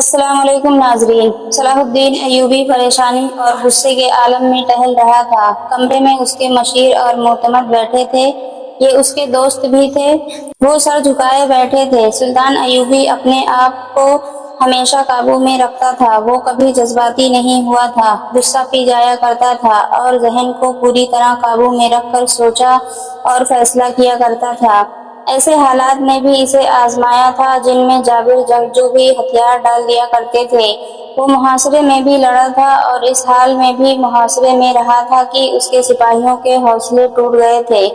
السلام علیکم ناظرین۔ صلاح الدین ایوبی پریشانی اور غصے کے عالم میں ٹہل رہا تھا۔ کمرے میں اس کے مشیر اور معتمد بیٹھے تھے، یہ اس کے دوست بھی تھے۔ وہ سر جھکائے بیٹھے تھے۔ سلطان ایوبی اپنے آپ کو ہمیشہ قابو میں رکھتا تھا، وہ کبھی جذباتی نہیں ہوا تھا، غصہ پی جایا کرتا تھا اور ذہن کو پوری طرح قابو میں رکھ کر سوچا اور فیصلہ کیا کرتا تھا۔ ایسے حالات نے بھی اسے آزمایا تھا جن میں جابر جنگجو بھی ہتھیار ڈال دیا کرتے تھے۔ وہ محاصرے میں بھی لڑا تھا اور اس حال میں بھی محاصرے میں رہا تھا کہ اس کے سپاہیوں کے حوصلے ٹوٹ گئے تھے۔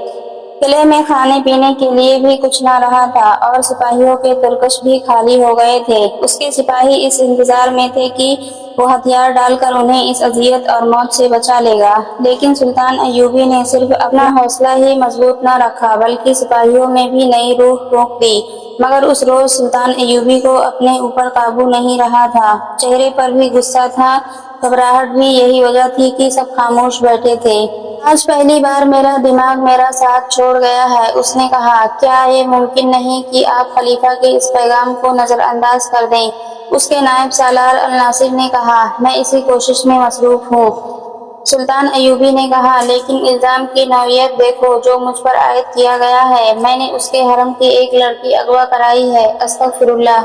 قلعے میں کھانے پینے کے لیے بھی کچھ نہ رہا تھا اور سپاہیوں کے ترکش بھی خالی ہو گئے تھے۔ اس کے سپاہی اس انتظار میں تھے کہ وہ ہتھیار ڈال کر انہیں اس اذیت اور موت سے بچا لے گا، لیکن سلطان ایوبی نے صرف اپنا حوصلہ ہی مضبوط نہ رکھا بلکہ سپاہیوں میں بھی نئی روح پھونک دی۔ مگر اس روز سلطان ایوبی کو اپنے اوپر قابو نہیں رہا تھا، چہرے پر بھی غصہ تھا، گھبراہٹ بھی۔ یہی وجہ تھی کہ سب خاموش بیٹھے تھے۔ آج پہلی بار میرا دماغ میرا ساتھ چھوڑ گیا ہے، اس نے کہا۔ کیا یہ ممکن نہیں کہ آپ خلیفہ کے اس پیغام کو نظر انداز کر دیں؟ اس کے نائب سالار الناصر نے کہا۔ میں اسی کوشش میں مصروف ہوں، سلطان ایوبی نے کہا، لیکن الزام کی نوعیت دیکھو جو مجھ پر عائد کیا گیا ہے۔ میں نے اس کے حرم کی ایک لڑکی اغوا کرائی ہے۔ استغفر اللہ،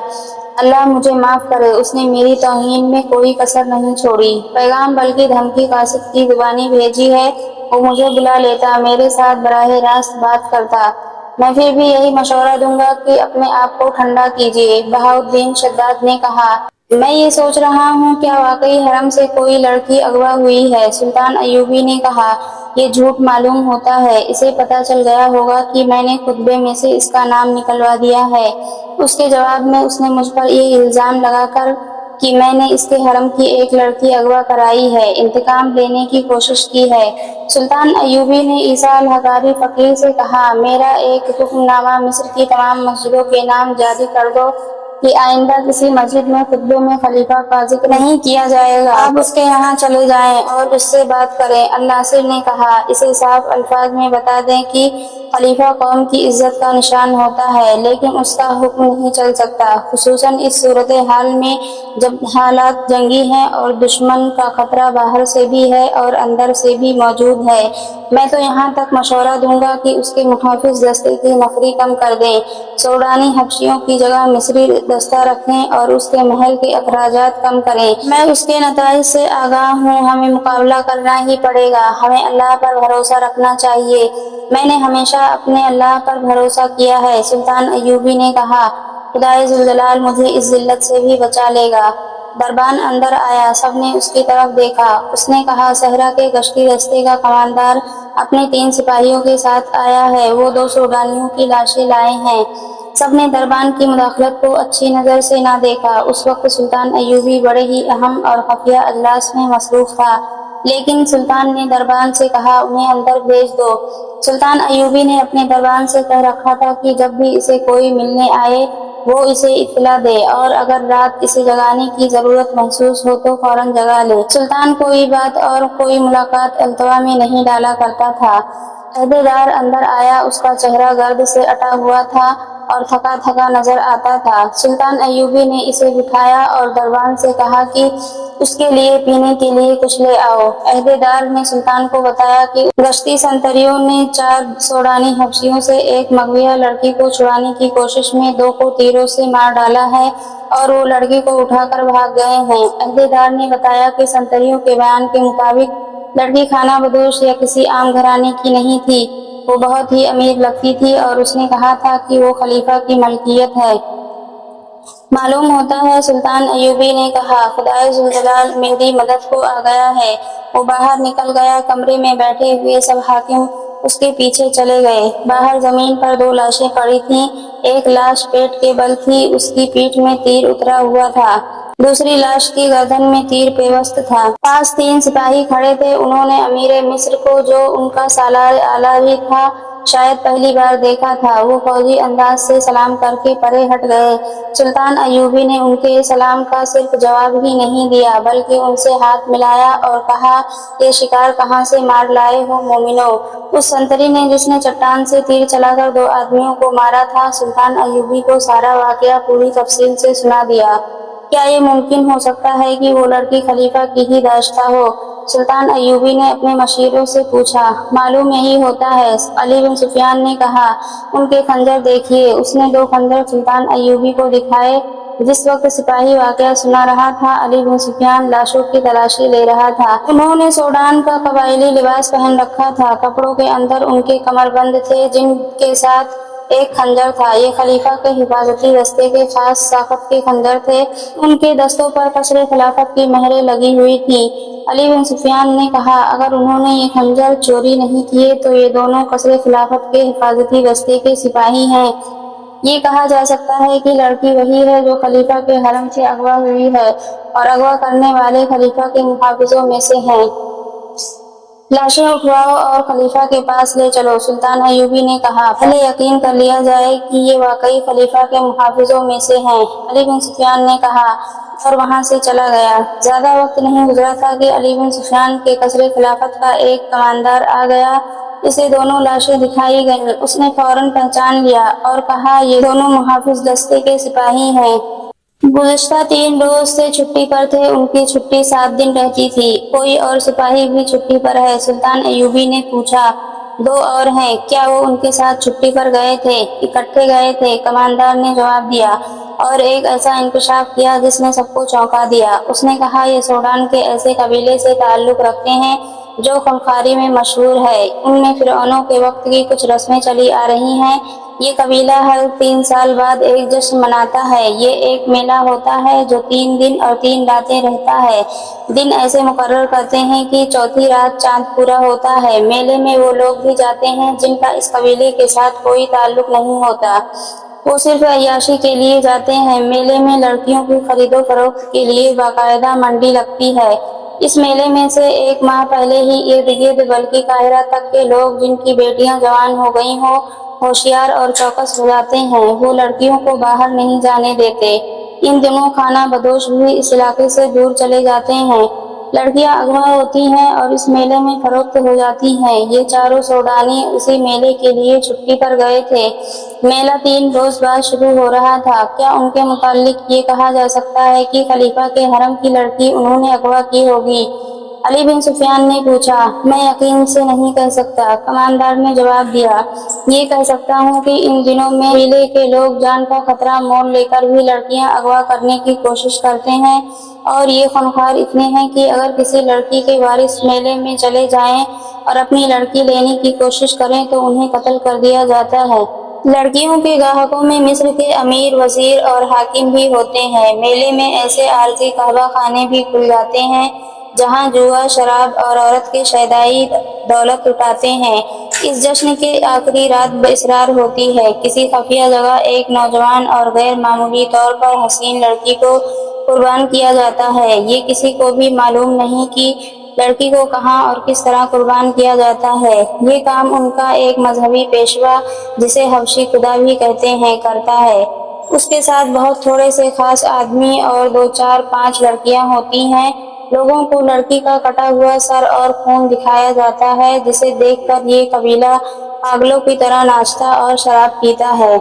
اللہ مجھے معاف کرے، اس نے میری توہین میں کوئی کسر نہیں چھوڑی۔ پیغام بلکہ دھمکی قاصد کی زبانی بھیجی ہے۔ وہ مجھے بلا لیتا، میرے ساتھ براہ راست بات کرتا، میں پھر بھی یہی مشورہ دوں گا کہ اپنے آپ کو ٹھنڈا کیجیے۔ بہاؤالدین شداد نے کہا۔ میں یہ سوچ رہا ہوں کیا واقعی حرم سے کوئی لڑکی اغوا ہوئی ہے؟ سلطان ایوبی نے کہا۔ یہ جھوٹ معلوم ہوتا ہے، اسے پتہ چل گیا ہوگا کہ میں نے خطبے میں سے اس کا نام نکلوا دیا ہے۔ اس کے جواب میں اس نے مجھ پر یہ الزام لگا کر کہ میں نے اس کے حرم کی ایک لڑکی اغوا کرائی ہے، انتقام لینے کی کوشش کی ہے۔ سلطان ایوبی نے عیسیٰ الحضاری فقیر سے کہا، میرا ایک حکم نامہ مصر کی تمام مسجدوں کے نام جاری کر دو کہ آئندہ کسی مسجد میں خطبے میں خلیفہ کا ذکر نہیں کیا جائے گا۔ آپ اس کے یہاں چلے جائیں اور اس سے بات کریں۔ الناصر نے کہا، اسے صاف الفاظ میں بتا دیں کہ خلیفہ قوم کی عزت کا نشان ہوتا ہے، لیکن اس کا حکم نہیں چل سکتا، خصوصاً اس صورتحال میں جب حالات جنگی ہیں اور دشمن کا خطرہ باہر سے بھی ہے اور اندر سے بھی موجود ہے۔ میں تو یہاں تک مشورہ دوں گا کہ اس کے محافظ دستے کی نفری کم کر دیں، سوڈانی حبشیوں کی جگہ مصری دستہ رکھیں اور اس کے محل کے اخراجات کم کریں۔ میں اس کے نتائج سے آگاہ ہوں، ہمیں مقابلہ کرنا ہی پڑے گا، ہمیں اللہ پر بھروسہ رکھنا چاہیے۔ میں نے ہمیشہ اپنے اللہ پر بھروسہ کیا ہے، سلطان ایوبی نے کہا۔ خدائے ذوالجلال مجھے اس ذلت سے بھی بچا لے گا۔ دربان اندر آیا، سب نے اس کی طرف دیکھا۔ اس نے کہا، صحرا کے گشتی دستے کا کماندار اپنے 3 سپاہیوں کے ساتھ آیا ہے، وہ 2 سوڈانیوں کی لاشیں لائے ہیں۔ سب نے دربان کی مداخلت کو اچھی نظر سے نہ دیکھا۔ اس وقت سلطان ایوبی بڑے ہی اہم اور خفیہ اجلاس میں مصروف تھا، لیکن سلطان نے دربان سے کہا، انہیں اندر بھیج دو۔ سلطان ایوبی نے اپنے دربان سے کہہ رکھا تھا کہ جب بھی اسے کوئی ملنے آئے وہ اسے اطلاع دے اور اگر رات اسے جگانے کی ضرورت محسوس ہو تو فوراً جگا لے۔ سلطان کوئی بات اور کوئی ملاقات التوا میں نہیں ڈالا کرتا تھا۔ عہدیدار اندر آیا، اس کا چہرہ گرد سے اٹا ہوا تھا اور تھکا تھکا نظر آتا تھا۔ سلطان ایوبی نے اسے بٹھایا اور دربان سے کہا کہ اس کے لیے پینے کے لیے کچھ لے آؤ۔ عہدیدار نے سلطان کو بتایا کہ گشتی سنتریوں نے 4 سوڈانی حبشیوں سے ایک مغویہ لڑکی کو چھڑانے کی کوشش میں 2 کو تیروں سے مار ڈالا ہے اور وہ لڑکی کو اٹھا کر بھاگ گئے ہیں۔ عہدیدار نے بتایا کہ سنتریوں کے بیان کے مطابق لڑکی خانہ بدوش یا کسی عام گھرانے کی نہیں تھی، وہ بہت ہی امیر لگتی تھی اور اس نے کہا تھا کہ وہ خلیفہ کی ملکیت ہے۔ معلوم ہوتا ہے، سلطان ایوبی نے کہا، خدائے ذوالجلال میری مدد کو آ گیا ہے۔ وہ باہر نکل گیا۔ کمرے میں بیٹھے ہوئے سب حاکم اس کے پیچھے چلے گئے۔ باہر زمین پر 2 لاشیں پڑی تھیں، ایک لاش پیٹ کے بل تھی، اس کی پیٹھ میں تیر اترا ہوا تھا، دوسری لاش کی گردن میں تیر پیوست تھا۔ پاس 3 سپاہی کھڑے تھے، انہوں نے امیر مصر کو، جو ان کا سالار اعلیٰ بھی تھا، شاید پہلی بار دیکھا تھا۔ وہ فوجی انداز سے سلام کر کے پرے ہٹ گئے۔ سلطان ایوبی نے ان کے سلام کا صرف جواب ہی نہیں دیا بلکہ ان سے ہاتھ ملایا اور کہا، یہ شکار کہاں سے مار لائے ہو مومنو؟ اس سنتری نے جس نے چٹان سے تیر چلا کر 2 آدمیوں کو مارا تھا۔ سلطان ایوبی کو سارا واقعہ پوری تفصیل سے سنا دیا۔ کیا یہ ممکن ہو سکتا ہے کہ وہ لڑکی خلیفہ کی ہی داشتہ ہو؟ سلطان ایوبی نے اپنے مشیروں سے پوچھا۔ معلوم یہی ہوتا ہے، علی بن سفیان نے کہا۔ ان کے خنجر دیکھیے۔ اس نے 2 خنجر سلطان ایوبی کو دکھائے۔ جس وقت سپاہی واقعہ سنا رہا تھا، علی بن سفیان لاشوں کی تلاشی لے رہا تھا۔ انہوں نے سوڈان کا قبائلی لباس پہن رکھا تھا۔ کپڑوں کے اندر ان کے کمر بند تھے، جن کے ساتھ ایک خنجر تھا۔ یہ خلیفہ کے حفاظتی دستے کے خاص ساخت کے خنجر تھے۔ ان کے دستوں پر قصر خلافت کی مہریں لگی ہوئی تھیں۔ علی بن سفیان نے کہا، اگر انہوں نے یہ خنجر چوری نہیں کیے تو یہ دونوں قصر خلافت کے حفاظتی دستے کے سپاہی ہیں۔ یہ کہا جا سکتا ہے کہ لڑکی وہی ہے جو خلیفہ کے حرم سے اغوا ہوئی ہے اور اغوا کرنے والے خلیفہ کے محافظوں میں سے ہیں۔ لاشیں اٹھواؤ اور خلیفہ کے پاس لے چلو، سلطان ایوبی نے کہا۔ پہلے یقین کر لیا جائے کہ یہ واقعی خلیفہ کے محافظوں میں سے ہیں، علی بن سفیان نے کہا، اور وہاں سے چلا گیا۔ زیادہ وقت نہیں گزرا تھا کہ علی بن سفیان کے قصر خلافت کا ایک کماندار آ گیا۔ اسے دونوں لاشیں دکھائی گئیں۔ اس نے فوراً پہچان لیا اور کہا، یہ دونوں محافظ دستے کے سپاہی ہیں۔ گزشتہ 3 روز سے چھٹی پر تھے۔ ان کی چھٹی 7 دن رہتی تھی۔ کوئی اور سپاہی بھی چھٹی پر ہے؟ سلطان ایوبی نے پوچھا۔ 2 اور ہیں۔ کیا وہ ان کے ساتھ چھٹی پر گئے تھے؟ اکٹھے گئے تھے، کماندار نے جواب دیا، اور ایک ایسا انکشاف کیا جس نے سب کو چونکا دیا۔ اس نے کہا، یہ سوڈان کے ایسے قبیلے سے تعلق رکھتے ہیں جو خونخواری میں مشہور ہے۔ ان میں فرعونوں کے وقت کی کچھ رسمیں چلی آ رہی ہیں۔ یہ قبیلہ ہر 3 سال بعد ایک جشن مناتا ہے۔ یہ ایک میلہ ہوتا ہے جو 3 دن اور 3 راتیں رہتا ہے۔ دن ایسے مقرر کرتے ہیں کہ چوتھی رات چاند پورا ہوتا ہے۔ میلے میں وہ لوگ بھی جاتے ہیں جن کا اس قبیلے کے ساتھ کوئی تعلق نہیں ہوتا۔ وہ صرف عیاشی کے لیے جاتے ہیں۔ میلے میں لڑکیوں کی خرید و فروخت کے لیے باقاعدہ منڈی لگتی ہے۔ اس میلے میں سے 1 ماہ پہلے ہی ارد گرد بلکہ قاہرہ تک کے لوگ جن کی بیٹیاں جوان ہو گئی ہوں ہوشیار اور چوکس ہو جاتے ہیں۔ وہ لڑکیوں کو باہر نہیں جانے دیتے۔ ان دنوں خانہ بدوش بھی اس علاقے سے دور چلے جاتے ہیں۔ لڑکیاں اغوا ہوتی ہیں اور اس میلے میں فروخت ہو جاتی ہیں۔ یہ چاروں سوڈانی اسی میلے کے لیے چھٹی پر گئے تھے۔ میلہ 3 روز بعد شروع ہو رہا تھا۔ کیا ان کے متعلق یہ کہا جا سکتا ہے کہ خلیفہ کے حرم کی لڑکی انہوں نے اغوا کی ہوگی؟ علی بن سفیان نے پوچھا۔ میں یقین سے نہیں کہہ سکتا، کماندار نے جواب دیا۔ یہ کہہ سکتا ہوں کہ ان دنوں میں قبیلے کے لوگ جان کا خطرہ مول لے کر بھی لڑکیاں اغوا کرنے کی کوشش کرتے ہیں، اور یہ خونخوار اتنے ہیں کہ اگر کسی لڑکی کے وارث میلے میں چلے جائیں اور اپنی لڑکی لینے کی کوشش کریں تو انہیں قتل کر دیا جاتا ہے۔ لڑکیوں کے گاہکوں میں مصر کے امیر، وزیر اور حاکم بھی ہوتے ہیں۔ میلے میں ایسے عارضی قہوہ خانے بھی کھل جاتے ہیں جہاں جوا، شراب اور عورت کے شیدائی دولت لٹاتے ہیں۔ اس جشن کی آخری رات باصرار ہوتی ہے۔ کسی خفیہ جگہ ایک نوجوان اور غیر معمولی طور پر حسین لڑکی کو قربان کیا جاتا ہے۔ یہ کسی کو بھی معلوم نہیں کہ لڑکی کو کہاں اور کس طرح قربان کیا جاتا ہے۔ یہ کام ان کا ایک مذہبی پیشوا، جسے حبشی خدا بھی کہتے ہیں، کرتا ہے۔ اس کے ساتھ بہت تھوڑے سے خاص آدمی اور 2، 4، 5 لڑکیاں ہوتی ہیں۔ لوگوں کو لڑکی کا کٹا ہوا سر اور خون دکھایا جاتا ہے، جسے دیکھ کر یہ قبیلہ پاگلوں کی طرح ناچتا اور شراب پیتا ہے۔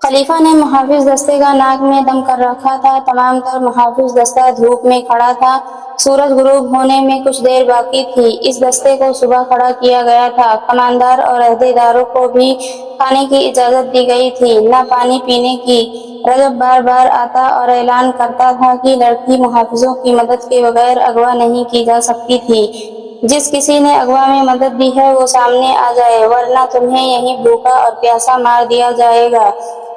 خلیفہ نے محافظ دستے کا ناک میں دم کر رکھا تھا۔ تمام تر محافظ دستہ دھوپ میں کھڑا تھا۔ سورج غروب ہونے میں کچھ دیر باقی تھی۔ اس دستے کو صبح کھڑا کیا گیا تھا۔ کماندار اور عہدیداروں کو بھی کھانے کی اجازت دی گئی تھی، نہ پانی پینے کی۔ رجب بار بار آتا اور اعلان کرتا تھا کہ لڑکی محافظوں کی مدد کے بغیر اغوا نہیں کی جا سکتی تھی۔ جس کسی نے اغوا میں مدد دی ہے وہ سامنے آ جائے، ورنہ تمہیں یہیں بھوکا اور پیاسا مار دیا جائے گا۔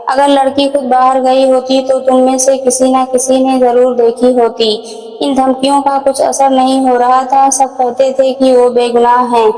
اگر لڑکی خود باہر گئی ہوتی تو تم میں سے کسی نہ کسی نے ضرور دیکھی ہوتی۔ ان دھمکیوں کا کچھ اثر نہیں ہو رہا تھا۔ سب کہتے تھے کہ وہ بے گناہ ہیں۔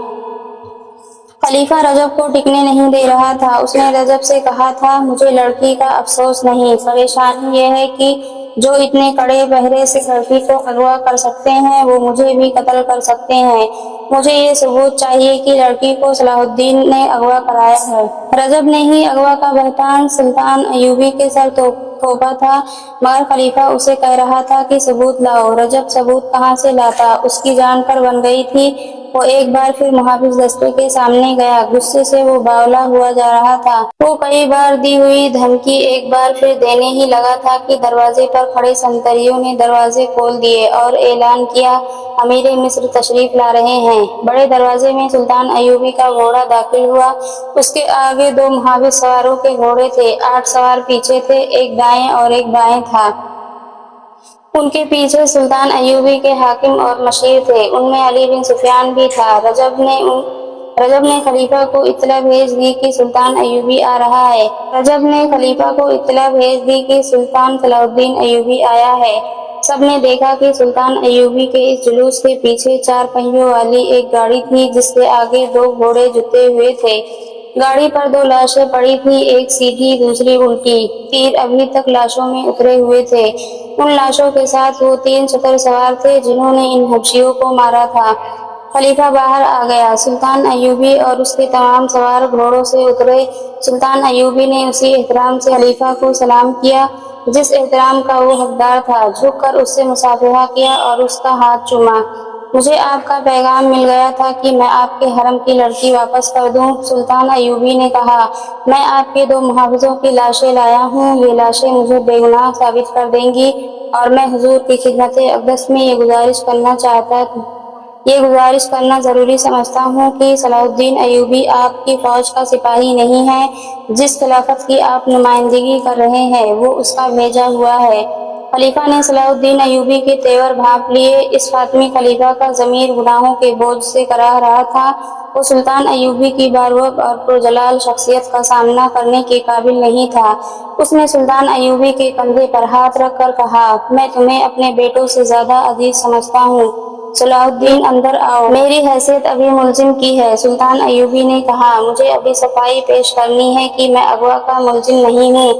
خلیفہ رجب کو ٹکنے نہیں دے رہا تھا۔ اس نے رجب سے کہا تھا، مجھے لڑکی کا افسوس نہیں، پریشانی یہ ہے کہ جو اتنے کڑے پہرے سے لڑکی کو اغوا کر سکتے ہیں وہ مجھے بھی قتل کر سکتے ہیں۔ مجھے یہ ثبوت چاہیے کہ لڑکی کو صلاح الدین نے اغوا کرایا ہے۔ رجب نے ہی اغوا کا بہتان سلطان ایوبی کے سر تھوپا تھا، مگر خلیفہ اسے کہہ رہا تھا کہ ثبوت لاؤ۔ رجب ثبوت کہاں سے لاتا؟ اس کی جان پر بن گئی تھی۔ وہ ایک بار پھر محافظ دستے کے سامنے گیا۔ غصے سے وہ باولا ہوا جا رہا تھا۔ وہ کئی بار دی ہوئی دھمکی ایک بار پھر دینے ہی لگا تھا کہ دروازے پر کھڑے سنتریوں نے دروازے کھول دیے اور اعلان کیا، امیر مصر تشریف لا رہے ہیں۔ بڑے دروازے میں سلطان ایوبی کا گھوڑا داخل ہوا۔ اس کے آگے 2 محافظ سواروں کے گھوڑے تھے۔ 8 سوار پیچھے تھے، ایک دائیں اور ایک بائیں تھا۔ ان کے پیچھے سلطان ایوبی کے حاکم اور مشیر تھے، ان میں علی بن سفیان بھی تھا۔ رجب نے خلیفہ کو اطلاع بھیج دی کہ سلطان ایوبی آ رہا ہے۔ رجب نے خلیفہ کو اطلاع بھیج دی کہ سلطان صلاح الدین ایوبی آیا ہے۔ سب نے دیکھا کہ سلطان ایوبی کے اس جلوس کے پیچھے 4 پہیوں والی ایک گاڑی تھی جس کے آگے 2 گھوڑے جتے ہوئے تھے۔ گاڑی پر 2 لاشیں پڑی تھیں، ایک سیدھی دوسری الٹی۔ تیر ابھی تک لاشوں میں اترے ہوئے تھے۔ ان لاشوں کے ساتھ وہ 3 چتر سوار تھے جنہوں نے ان حبشیوں کو مارا تھا۔ خلیفہ باہر آ گیا۔ سلطان ایوبی اور اس کے تمام سوار گھوڑوں سے اترے۔ سلطان ایوبی نے اسی احترام سے خلیفہ کو سلام کیا جس احترام کا وہ حقدار تھا، جھک کر اس سے مصافحہ کیا اور اس کا ہاتھ چوما۔ مجھے آپ کا پیغام مل گیا تھا کہ میں آپ کے حرم کی لڑکی واپس کر دوں۔ سلطان ایوبی نے کہا، میں آپ کے 2 محافظوں کی لاشیں لایا ہوں، یہ لاشیں مجھے بے گناہ ثابت کر دیں گی اور میں حضور کی خدمت اقدس میں یہ گزارش کرنا ضروری سمجھتا ہوں کہ صلاح الدین ایوبی آپ کی فوج کا سپاہی نہیں ہے۔ جس خلافت کی آپ نمائندگی کر رہے ہیں وہ اس کا بھیجا ہوا ہے۔ خلیفہ نے صلاح الدین ایوبی کے تیور بھانپ لیے۔ اس فاطمی خلیفہ کا ضمیر گناہوں کے بوجھ سے کراہ رہا تھا۔ وہ سلطان ایوبی کی باروق اور پرجلال شخصیت کا سامنا کرنے کے قابل نہیں تھا۔ اس نے سلطان ایوبی کے کندھے پر ہاتھ رکھ کر کہا، میں تمہیں اپنے بیٹوں سے زیادہ عزیز سمجھتا ہوں۔ صلاح الدین اندر آؤ، میری حیثیت ابھی ملزم کی ہے۔ سلطان ایوبی نے کہا، مجھے ابھی صفائی پیش کرنی ہے کہ میں اغوا کا ملزم نہیں ہوں۔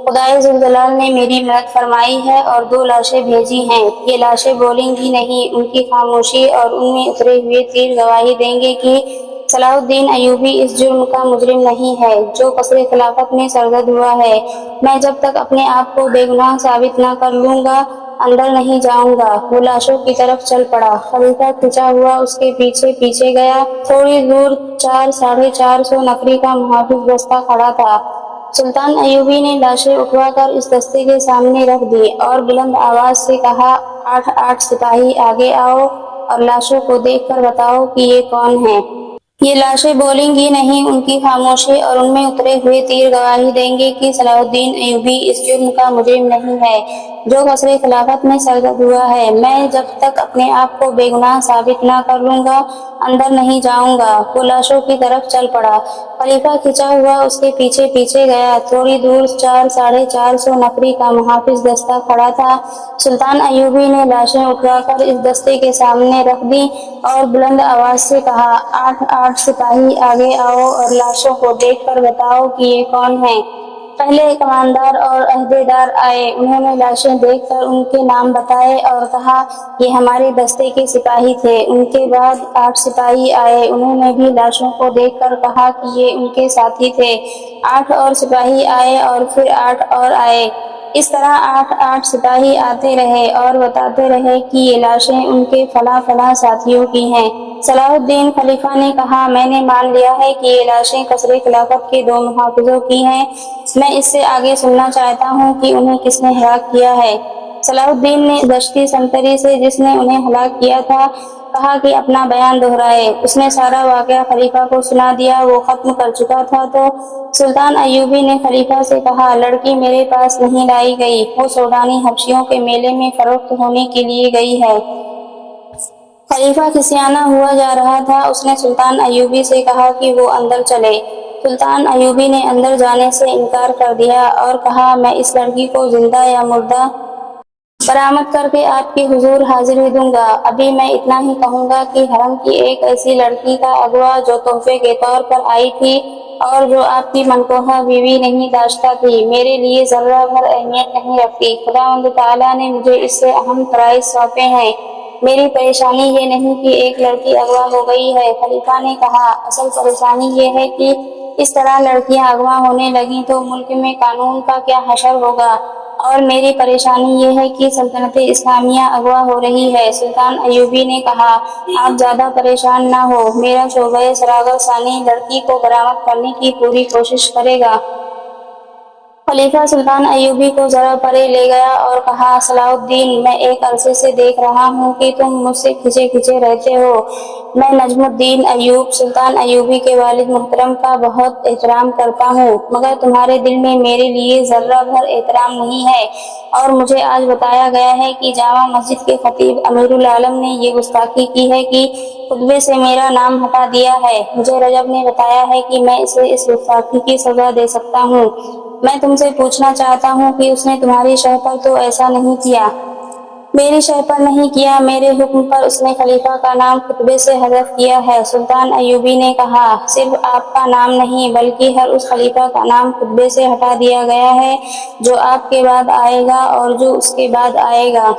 خدائے ذوالجلال نے میری مدد فرمائی ہے اور 2 لاشیں بھیجی ہیں۔ یہ لاشیں بولیں گی نہیں، ان کی خاموشی اور ان میں اترے ہوئے تیر گواہی دیں گے کہ صلاح الدین ایوبی اس جرم کا مجرم نہیں ہے جو قصر خلافت میں سرزد ہوا ہے۔ میں جب تک اپنے آپ کو بے گناہ ثابت نہ کر لوں گا اندر نہیں جاؤں گا۔ وہ لاشوں کی طرف چل پڑا۔ خلیفہ کھنچا ہوا اس کے پیچھے پیچھے گیا۔ تھوڑی دور 400-450 نفری کا محافظ دستہ کھڑا تھا۔ سلطان ایوبی نے لاشیں اٹھوا کر اس دستے کے سامنے رکھ دی اور بلند آواز سے کہا، 8 سپاہی آگے آؤ اور لاشوں کو دیکھ کر بتاؤ کہ یہ کون ہیں۔ یہ لاشیں بولیں گی نہیں، ان کی خاموشی اور ان میں اترے ہوئے تیر گواہی دیں گے کہ صلاح الدین ایوبی اس جرم کا مجرم نہیں ہے جو قصر خلافت میں سرزد ہوا ہے۔ میں جب تک اپنے آپ کو بے گناہ ثابت نہ کر لوں گا اندر نہیں جاؤں گا۔ وہ لاشوں کی طرف چل پڑا۔ خلیفہ کھنچا ہوا اس کے پیچھے پیچھے گیا۔ تھوڑی دور 400-450 نفری کا محافظ دستہ کھڑا تھا۔ سلطان ایوبی نے لاشیں اٹھوا کر اس دستے کے سامنے رکھ دیں اور بلند آواز سے کہا، 8 سپاہی آگے آؤ اور لاشوں کو دیکھ کر بتاؤ کہ یہ کون ہیں۔ پہلے کماندار اور عہدیدار آئے۔ انہوں نے لاشیں دیکھ کر ان کے نام بتائے اور کہا، یہ ہمارے دستے کے سپاہی تھے۔ ان کے بعد 8 سپاہی آئے۔ انہوں نے بھی لاشوں کو دیکھ کر کہا کہ یہ ان کے ساتھی تھے۔ 8 اور سپاہی آئے اور پھر 8 اور آئے۔ اس طرح 8 سپاہی آتے رہے اور بتاتے رہے کہ یہ لاشیں ان کے فلاں فلاں ساتھیوں کی ہیں۔ صلاح الدین خلیفہ نے کہا، میں نے مان لیا ہے کہ یہ لاشیں قصر خلافت کے 2 محافظوں کی ہیں۔ میں اس سے آگے سننا چاہتا ہوں کہ انہیں کس نے ہلاک کیا ہے۔ صلاح الدین نے دشتی سنتری سے جس نے انہیں ہلاک کیا تھا کہا کہ اپنا بیان دہرائے۔ اس نے سارا واقعہ خلیفہ کو سنا دیا۔ وہ ختم کر چکا تھا تو سلطان ایوبی نے خلیفہ سے کہا، لڑکی میرے پاس نہیں لائی گئی، وہ سوڈانی حبشیوں کے میلے میں فروخت ہونے کے لیے گئی ہے۔ خلیفہ کھسیانا ہوا جا رہا تھا۔ اس نے سلطان ایوبی سے کہا کہ وہ اندر چلے۔ سلطان ایوبی نے اندر جانے سے انکار کر دیا اور کہا، میں اس لڑکی کو زندہ یا مردہ برآمد کر کے آپ کے حضور حاضر ہی دوں گا۔ ابھی میں اتنا ہی کہوں گا کہ حرم کی ایک ایسی لڑکی کا اغوا جو تحفے کے طور پر آئی تھی اور جو آپ کی منقوہ بیوی نہیں داشتہ تھی، میرے لیے ذرہ بھر اہمیت نہیں رکھتی۔ خداوند تعالیٰ نے مجھے اس سے اہم فرائض سونپے ہیں۔ میری پریشانی یہ نہیں کہ ایک لڑکی اغوا ہو گئی ہے۔ خلیفہ نے کہا، اصل پریشانی یہ ہے کہ اس طرح لڑکیاں اغوا ہونے لگیں تو ملک میں قانون کا کیا حشر ہوگا اور میری پریشانی یہ ہے کہ سلطنت اسلامیہ اغوا ہو رہی ہے۔ سلطان ایوبی نے کہا، آپ زیادہ پریشان نہ ہو، میرا شعبۂ سراغ ثانی لڑکی کو برآمد کرنے کی پوری کوشش کرے گا۔ خلیفہ سلطان ایوبی کو ذرا پرے لے گیا اور کہا، صلاح الدین، میں ایک عرصے سے دیکھ رہا ہوں کہ تم مجھ سے کھنچے کھنچے رہتے ہو۔ میں نجم الدین ایوب سلطان ایوبی کے والد محترم کا بہت احترام کرتا ہوں، مگر تمہارے دل میں میرے لیے ذرہ بھر احترام نہیں ہے، اور مجھے آج بتایا گیا ہے کہ جامع مسجد کے خطیب امیر العالم نے یہ گستاخی کی ہے کہ خطبے سے میرا نام ہٹا دیا ہے۔ مجھے رجب نے بتایا ہے کہ میں اسے اس گستاخی کی سزا دے سکتا ہوں۔ میں تم سے پوچھنا چاہتا ہوں کہ اس نے تمہاری شرح پر تو ایسا نہیں کیا؟ میری شرح پر نہیں کیا، میرے حکم پر اس نے خلیفہ کا نام خطبے سے حذف کیا ہے۔ سلطان ایوبی نے کہا، صرف آپ کا نام نہیں بلکہ ہر اس خلیفہ کا نام خطبے سے ہٹا دیا گیا ہے جو آپ کے بعد آئے گا اور جو اس کے بعد آئے گا۔